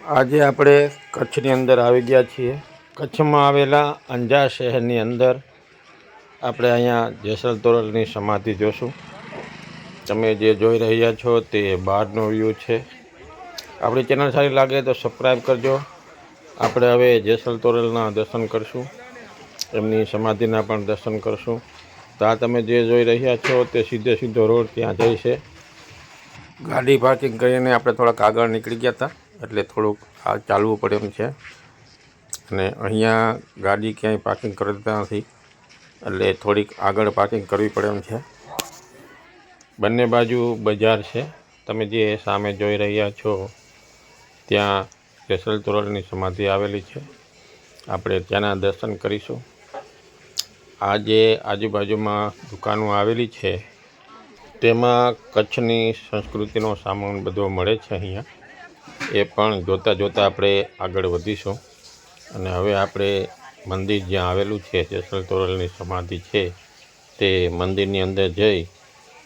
આજે આપણે કચ્છની અંદર આવી ગયા છીએ। કચ્છમાં આવેલા અંજાર શહેરની અંદર આપણે અહીંયા જેસલ તોરલની સમાધિ જોશું। તમે જે જોઈ રહ્યા છો તે બહારનો વ્યૂ છે। આપણી ચેનલ સારી લાગે તો સબસ્ક્રાઈબ કરજો। આપણે હવે જેસલ તોરલના દર્શન કરશું, એમની સમાધિના પણ દર્શન કરશું। તો આ તમે જે જોઈ રહ્યા છો તે સીધો રોડ ત્યાં જાય છે। ગાડી પાર્કિંગ કરીને આપણે થોડાક આગળ નીકળી ગયા હતા, એટલે થોડુંક આ ચાલવું પડે એમ છે। અને અહીંયા ગાડી ક્યાંય પાર્કિંગ કરતા નથી, એટલે થોડીક આગળ પાર્કિંગ કરવી પડે એમ છે। બંને બાજુ બજાર છે। તમે જે સામે જોઈ રહ્યા છો ત્યાં જેસલ તોરલની સમાધિ આવેલી છે। આપણે ત્યાંના દર્શન કરીશું। આ જે આજુબાજુમાં દુકાનો આવેલી છે તેમાં કચ્છની સંસ્કૃતિનો સામાન બધો મળે છે અહીંયા। એ પણ જોતાં આપણે આગળ વધીશું। અને હવે આપણે મંદિર જ્યાં આવેલું છે જેસલ તોરલની સમાધિ છે તે મંદિરની અંદર જઈ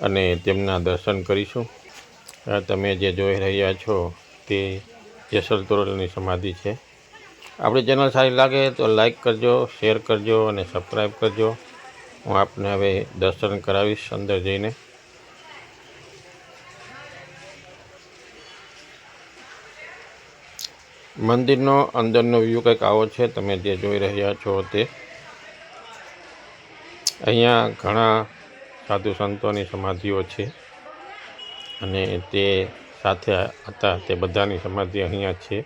અને તેમના દર્શન કરીશું। તમે જે જોઈ રહ્યા છો તે જેસલ તોરલની સમાધિ છે। આપણી ચેનલ સારી લાગે તો લાઈક કરજો, શેર કરજો અને સબસ્ક્રાઈબ કરજો। હું આપને હવે દર્શન કરાવીશ અંદર જઈને। મંદિરનો અંદરનો વ્યૂ કંઈક આવો છે, તમે જે જોઈ રહ્યા છો તે। અહીંયા ઘણા સાધુ સંતોની સમાધિઓ છે અને તે સાથે હતા તે બધાની સમાધિ અહીંયા છે।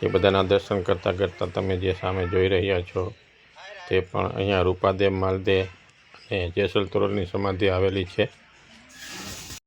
એ બધાના દર્શન કરતાં તમે જે સામે જોઈ રહ્યા છો તે પણ અહીંયા રૂપાદેવ, માલદેવ અને જેસલ તોરલની સમાધિ આવેલી છે।